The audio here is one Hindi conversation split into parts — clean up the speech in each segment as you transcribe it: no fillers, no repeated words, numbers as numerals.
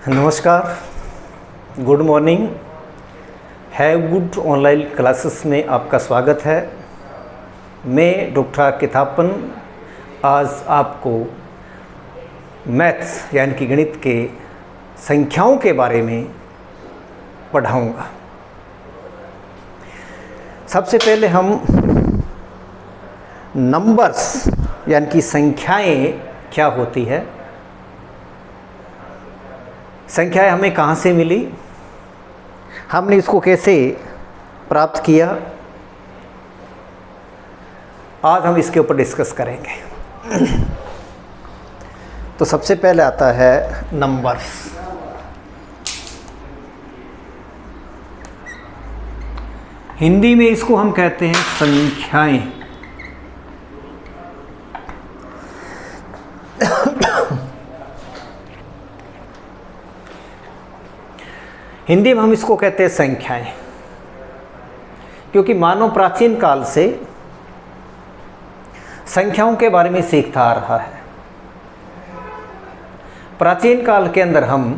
नमस्कार, good morning. Have good online classes में आपका स्वागत है। मैं डॉक्टर कितापन आज आपको मैथ्स यानी कि गणित के संख्याओं के बारे में पढ़ाऊंगा। सबसे पहले हम नंबर्स यानी कि संख्याएं क्या होती है, संख्याएं हमें कहाँ से मिली, हमने इसको कैसे प्राप्त किया, आज हम इसके ऊपर डिस्कस करेंगे। तो सबसे पहले आता है नंबर्स। हिंदी में इसको हम कहते हैं संख्याएं। हिंदी में हम इसको कहते हैं संख्याएं, क्योंकि मानव प्राचीन काल से संख्याओं के बारे में सीखता आ रहा है। प्राचीन काल के अंदर हम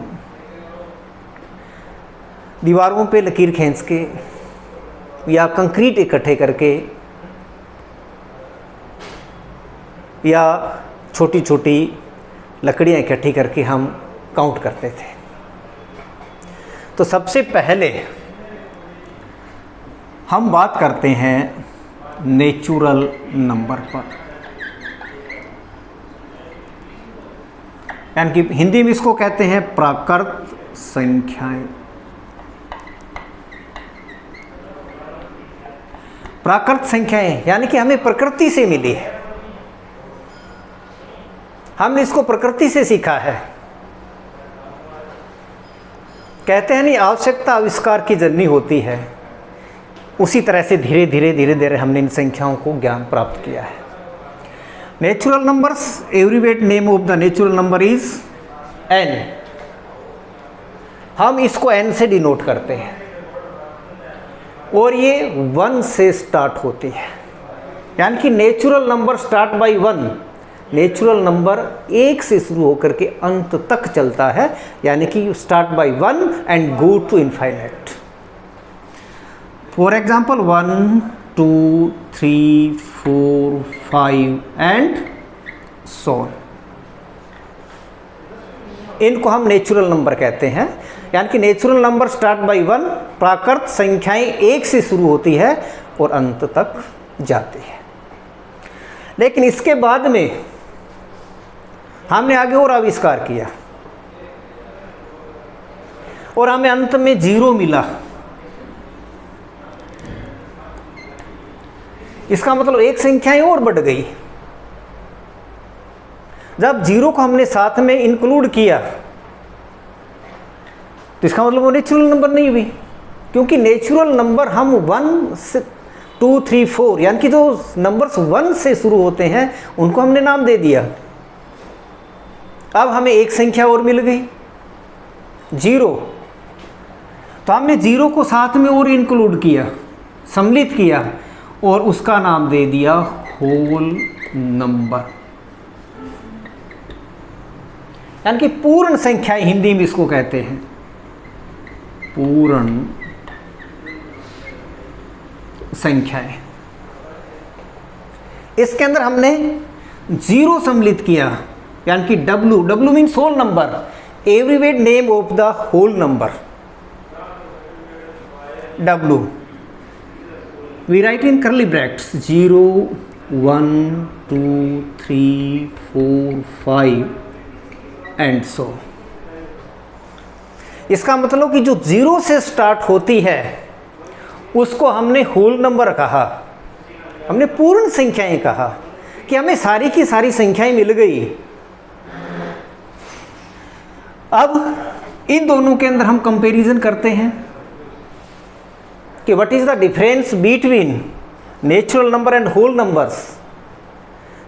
दीवारों पे लकीर खींच के या कंक्रीट इकट्ठे करके या छोटी छोटी लकड़ियां इकट्ठी करके हम काउंट करते थे। तो सबसे पहले हम बात करते हैं नेचुरल नंबर पर, यानी कि हिंदी में इसको कहते हैं प्राकृत संख्याएं। प्राकृत संख्याएं यानी कि हमें प्रकृति से मिली है, हमने इसको प्रकृति से सीखा है। कहते हैं नहीं, आवश्यकता आविष्कार की जननी होती है। उसी तरह से धीरे धीरे हमने इन संख्याओं को ज्ञान प्राप्त किया है। Natural numbers, abbreviate name of the natural number is n। हम इसको n से डिनोट करते हैं और ये 1 से स्टार्ट होती है, यानी कि natural number start by 1। Natural number 1 से शुरू होकर के अंत तक चलता है, यानी कि you start by 1 and go to infinite. For example 1 2 3 4 5 and so on. इनको हम नेचुरल नंबर कहते हैं, यानी कि नेचुरल नंबर स्टार्ट बाय 1। प्राकृत संख्याएं 1 से शुरू होती है और अंत तक जाती है। लेकिन इसके बाद में हमने आगे और आविष्कार किया और हमें अंत में 0 मिला। इसका मतलब एक संख्याएं और बढ़ गई। जब 0 को हमने साथ में इंक्लूड किया तो इसका मतलब वो नेचुरल नंबर नहीं हुई, क्योंकि नेचुरल नंबर हम 1 से 2 3 4 यानी कि जो नंबर्स 1 से शुरू होते हैं उनको हमने नाम दे दिया। अब हमें एक संख्या और मिल गई 0, तो हमने 0 को साथ में और इंक्लूड किया, सम्मिलित किया और उसका नाम दे दिया होल नंबर, यानी कि पूर्ण संख्याएं। हिंदी में इसको कहते हैं पूर्ण संख्याएं। इसके अंदर हमने 0 सम्मिलित किया, यानी कि W means whole number, abbreviate name of the whole number W। We write in curly brackets 0 1 2 3 4 5 and so. इसका मतलब कि जो 0 से स्टार्ट होती है उसको हमने होल नंबर कहा, हमने पूर्ण संख्याएं कहा, कि हमें सारी की सारी संख्याएं मिल गई। अब इन दोनों के अंदर हम कंपैरिजन करते हैं कि what is the difference between natural number and whole numbers,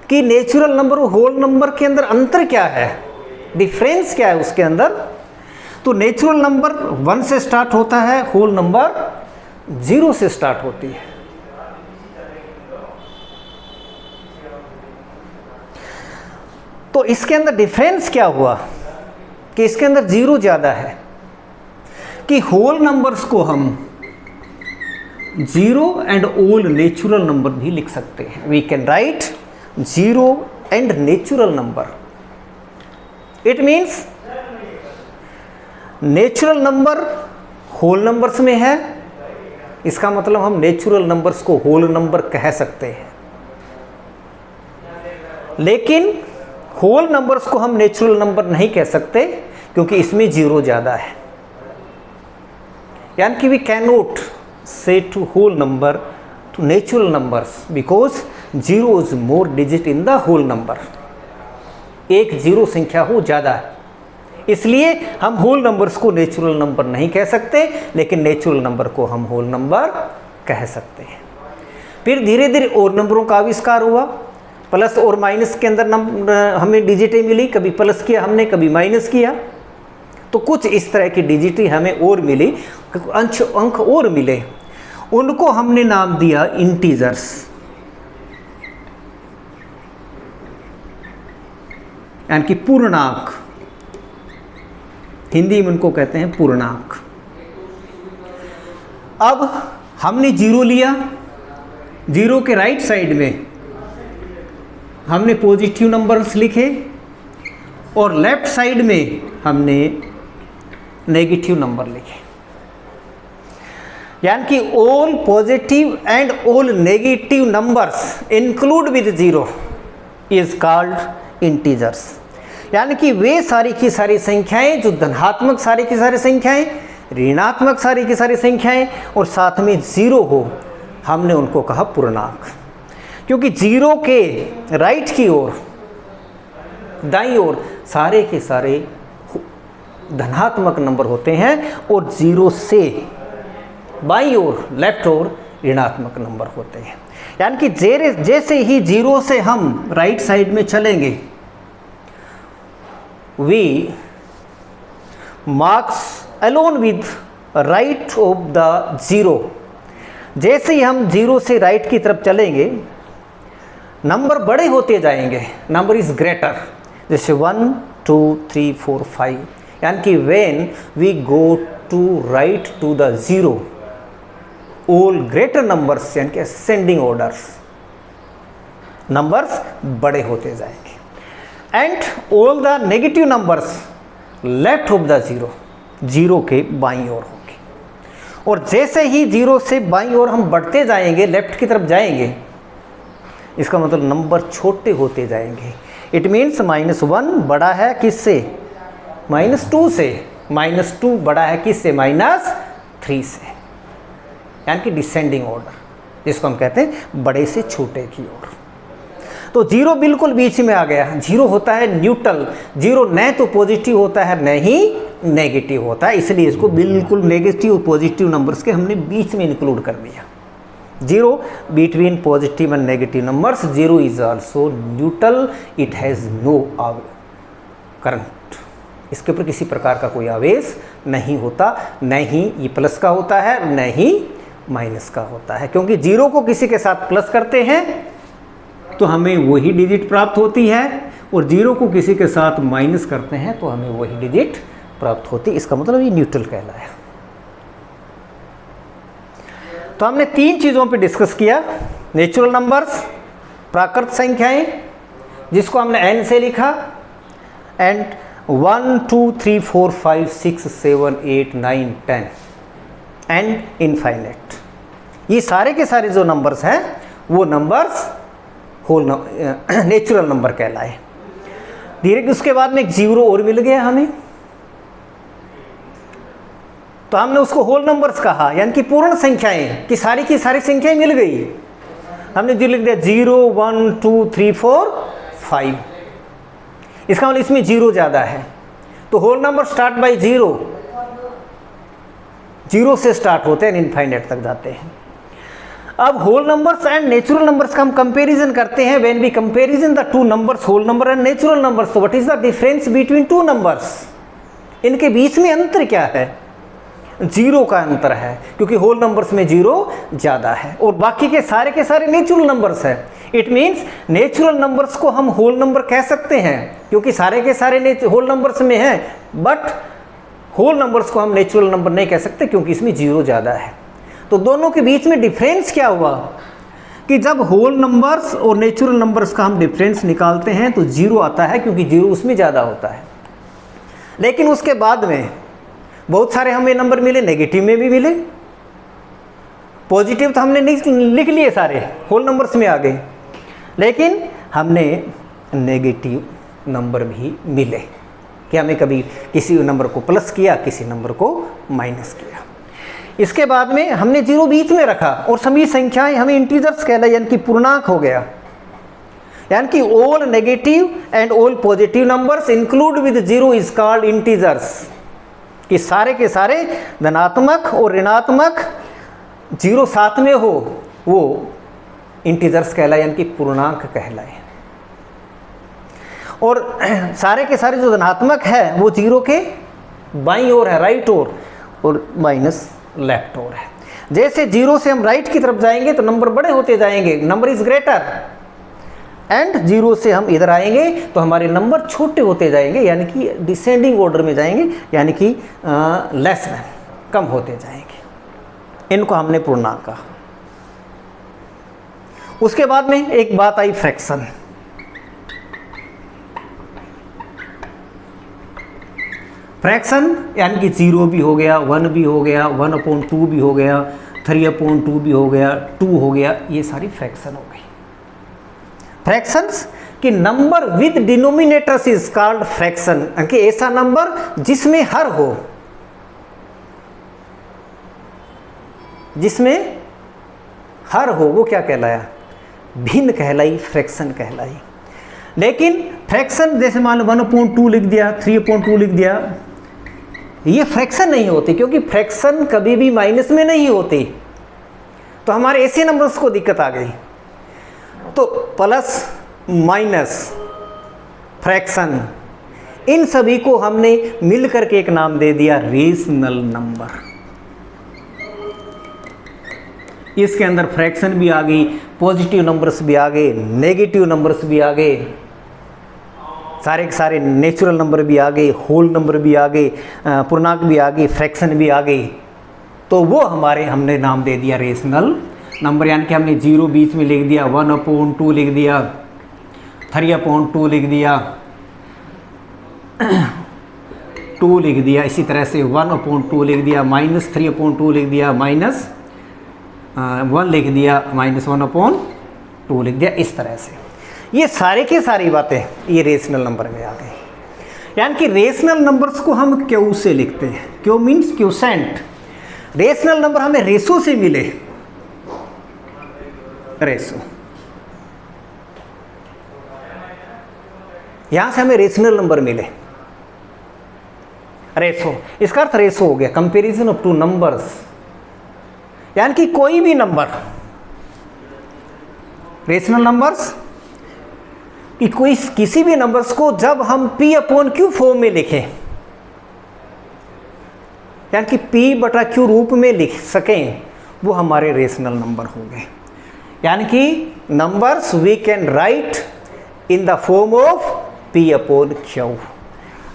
कि नेचुरल नंबर और होल नंबर के अंदर अंतर क्या है, डिफरेंस क्या है उसके अंदर। तो नेचुरल नंबर 1 से स्टार्ट होता है, होल नंबर 0 से स्टार्ट होती है। तो इसके अंदर डिफरेंस क्या हुआ, कि इसके अंदर जीरो ज़्यादा है कि होल नंबर्स को हम zero and all natural number भी लिख सकते हैं। We can write zero and natural number. It means natural number whole numbers में है, इसका मतलब हम नेचुरल नंबर्स को होल नंबर कह सकते हैं, लेकिन होल नंबर्स को हम नेचुरल नंबर नहीं कह सकते क्योंकि इसमें जीरो ज़्यादा है। यानी कि we can not say to whole number to natural numbers because zero is more digit in the whole number. एक जीरो संख्या हो ज़्यादा है, इसलिए हम होल नंबर्स को नेचुरल नंबर नहीं कह सकते, लेकिन नेचुरल नंबर को हम होल नंबर कह सकते हैं। फिर धीरे धीरे और नंबरों का आविष्कार हुआ। प्लस और माइनस के अंदर हमें डिजिटें मिली, कभी प्लस किया हमने, कभी माइनस किया, तो कुछ इस तरह की डिजिटें हमें और मिली, अंक और मिले, उनको हमने नाम दिया इंटीजर्स। यानी कि पूर्णांक, हिंदी में उनको कहते हैं पूर्णांक। अब हमने जीरो लिया, जीरो के राइट साइड में हमने पॉजिटिव नंबर्स लिखे और लेफ्ट साइड में हमने नेगेटिव नंबर लिखे। यानी कि all positive and all negative numbers include with zero is called integers. यानी कि वे सारी की सारी संख्याएं जो धनात्मक सारी की सारी संख्याएं, ऋणात्मक सारी की सारी संख्याएं और साथ में जीरो हो, हमने उनको कहा पूर्णांक। क्योंकि जीरो के राइट की ओर, दाईं ओर सारे के सारे धनात्मक नंबर होते हैं और जीरो से बाईं ओर लेफ्ट ओर ऋणात्मक नंबर होते हैं। यानी कि जैसे ही जीरो से हम राइट साइड में चलेंगे, we marks alone with right of the zero. जैसे ही हम जीरो से राइट की तरफ चलेंगे, नंबर बड़े होते जाएंगे, नंबर इज ग्रेटर, जैसे 1 2 3 4 5। यानी कि when we go to right to the zero, all greater numbers यानी कि असेंडिंग ऑर्डर्स, नंबर्स बड़े होते जाएंगे and all the negative numbers left of the zero, zero के बाईं ओर होंगे। और जैसे ही जीरो से बाईं ओर हम बढ़ते जाएंगे, लेफ्ट की तरफ जाएंगे, इसका मतलब नंबर छोटे होते जाएंगे। इट मीन्स -1 बड़ा है किससे? -2 से। -2 बड़ा है किससे? -3 से। यानी कि डिसेंडिंग ऑर्डर, जिसको हम कहते हैं बड़े से छोटे की ओर। तो जीरो बिल्कुल बीच में आ गया। जीरो होता है न्यूट्रल, जीरो न तो पॉजिटिव होता है न ही नेगेटिव होता है, इसलिए इसको बिल्कुल नेगेटिव और पॉजिटिव नंबर्स के हमने बीच में इंक्लूड कर दिया। Zero between positive and negative numbers, zero is also neutral, it has no current, इसके ऊपर किसी प्रकार का कोई आवेश नहीं होता, न ही ये प्लस का होता है न ही माइनस का होता है। क्योंकि जीरो को किसी के साथ प्लस करते हैं तो हमें वही डिजिट प्राप्त होती है, और जीरो को किसी के साथ माइनस करते हैं तो हमें वही डिजिट प्राप्त होती है। इसका मतलब ये न्यूट्रल कहलाया। तो हमने 3 चीज़ों पे डिस्कस किया, नेचुरल नंबर्स, प्राकृत संख्याएं जिसको हमने n से लिखा, एंड 1 2 3 4 5 6 7 8 9 10 एंड इनफाइनाइट। ये सारे के सारे जो नंबर्स हैं वो नंबर्स होल नेचुरल नंबर कहलाए। धीरे उसके बाद में एक जीरो और मिल गया हमें, तो हमने उसको होल नंबर्स कहा, यानी कि पूर्ण संख्याएं की सारी संख्याएं मिल गई। हमने जो लिख दिया 0 1 2 3 4 5। इसका मतलब इसमें जीरो ज़्यादा है, तो whole number start by zero, zero से स्टार्ट होते हैं इनफाइनाइट तक जाते हैं। अब whole numbers and natural numbers का हम कंपैरिजन करते हैं। When we comparison the two numbers, whole number and natural numbers, तो what is the difference between two numbers? इनके बीच में अंतर क्या है? जीरो का अंतर है, क्योंकि होल नंबर्स में जीरो ज़्यादा है और बाकी के सारे नेचुरल नंबर्स है। इट मीन्स नेचुरल नंबर्स को हम होल नंबर कह सकते हैं, क्योंकि सारे के सारे होल नंबर्स में हैं, बट होल नंबर्स को हम नेचुरल नंबर नहीं कह सकते क्योंकि इसमें जीरो ज़्यादा है। तो दोनों के बीच में डिफरेंस क्या हुआ कि जब होल नंबर्स और नेचुरल नंबर्स का हम डिफरेंस निकालते हैं तो जीरो आता है क्योंकि जीरो उसमें ज़्यादा होता है। लेकिन उसके बाद में बहुत सारे हमें नंबर मिले, नेगेटिव में भी मिले, पॉजिटिव तो हमने लिख लिए सारे, होल नंबर्स में आ गए, लेकिन हमने नेगेटिव नंबर भी मिले कि हमें कभी किसी नंबर को प्लस किया, किसी नंबर को माइनस किया। इसके बाद में हमने जीरो बीच में रखा और सभी संख्याएं हमें इंटीजर्स कहलाई, यानी कि पूर्णांक हो गया। यानी कि all negative and all positive numbers include with zero is called integers, कि सारे के सारे धनात्मक और ऋणात्मक जीरो साथ में हो वो इंटीजर्स कहलाए, यानी कि पूर्णांक कहलाए। और सारे के सारे जो धनात्मक है वो जीरो के बाईं ओर है, राइट ओर, और माइनस लेफ्ट ओर है। जैसे जीरो से हम राइट की तरफ जाएंगे तो नंबर बड़े होते जाएंगे, number is greater, and zero से हम इधर आएंगे तो हमारे नंबर छोटे होते जाएंगे, यानी कि डिसेंडिंग ऑर्डर में जाएंगे, यानी कि लेस देन, कम होते जाएंगे। इनको हमने पूर्णांक कहा। उसके बाद में एक बात आई फ्रैक्शन। फ्रैक्शन यानी कि जीरो भी हो गया, वन भी हो गया, 1/2 भी हो गया, 3/2 भी हो गया, 2 हो गया, ये सारी फ्रैक्शन हो गई। फ्रैक्शंस कि number with denominators is called fraction, कि ऐसा नंबर जिसमें हर हो, जिसमें हर हो, वो क्या कहलाया? भिन्न कहलाई, फ्रैक्शन कहलाई। लेकिन फ्रैक्शन जैसे मान लो 1/2 लिख दिया, 3/2 लिख दिया, ये फ्रैक्शन नहीं होती, क्योंकि फ्रैक्शन कभी भी माइनस में नहीं होती। तो हमारे ऐसे नंबर्स को दिक्कत आ गई। तो प्लस माइनस फ्रैक्शन, इन सभी को हमने मिलकर के एक नाम दे दिया रेशनल नंबर। इसके अंदर फ्रैक्शन भी आ गई, पॉजिटिव नंबर्स भी आ गए, नेगेटिव नंबर्स भी आ गए, सारे के सारे नेचुरल नंबर भी आ गए, होल नंबर भी आ गए, पूर्णांक भी आ गई, फ्रैक्शन भी आ गई। तो वो हमारे हमने नाम दे दिया रेशनल नंबर। यानी कि हमने जीरो बीच में लिख दिया, 1/2 लिख दिया, 3/2 लिख दिया, 2 लिख दिया, इसी तरह से 1/2 लिख दिया, -3/2 लिख दिया, -1 लिख दिया, -1/2 लिख दिया। इस तरह से ये सारे के सारी बातें ये रेशनल नंबर में आ गई। यानी कि रेशनल नंबर्स को हम क्यू से लिखते हैं। Q means quotient. Rational number हमें रेशो से मिले, रेशो, यहां से हमें रेशनल नंबर मिले, रेशो। इसका अर्थ रेशो हो गया कंपैरिजन ऑफ टू नंबर्स। यानी कि कोई भी नंबर, रेशनल नंबर्स कि कोई किसी भी नंबर्स को जब हम P/Q फॉर्म में लिखें, यानी कि P/Q रूप में लिख सकें, वो हमारे रेशनल नंबर हो गए। यानी कि numbers we can write in the form of P/Q।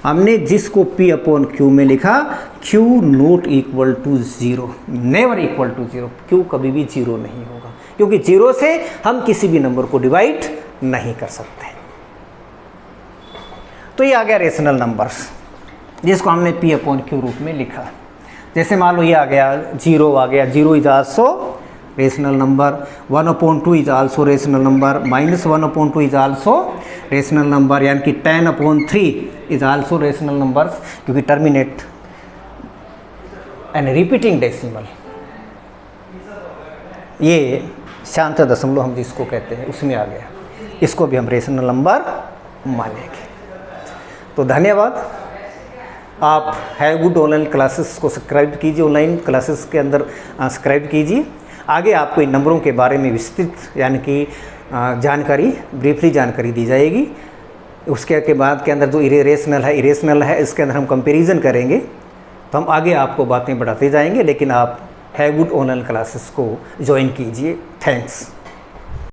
हमने जिसको P/Q में लिखा, Q not equal to 0, never equal to 0, Q कभी भी 0 नहीं होगा, क्योंकि 0 से हम किसी भी नंबर को डिवाइड नहीं कर सकते। तो ये आ गया रेशनल नंबर्स, जिसको हमने P/Q रूप में लिखा। जैसे मान लो ये आ गया, 0 आ गया, 0 is also rational number, 1/2 is also rational number, -1/2 is also rational number, यानी कि 10/3 इज आल्सो रेशनल नंबर्स, क्योंकि टर्मिनेट एंड रिपीटिंग डेसिमल, ये शांत दशमलव हम जिसको कहते हैं उसमें आ गया। इसको भी हम रेशनल नंबर मानेंगे। तो धन्यवाद। आप हैव गुड ऑनलाइन क्लासेस को सब्सक्राइब कीजिए, ऑनलाइन क्लासेस के अंदर सब्सक्राइब कीजिए। आगे आपको इन नंबरों के बारे में विस्तृत यानी कि जानकारी, ब्रीफली जानकारी दी जाएगी। उसके बाद के अंदर जो रेशनल है, इसके अंदर हम कंपैरिजन करेंगे। तो हम आगे आपको बातें बढ़ाते जाएंगे, लेकिन आप हैव गुड ऑनलाइन क्लासेस को ज्वाइन कीजिए। थैंक्स।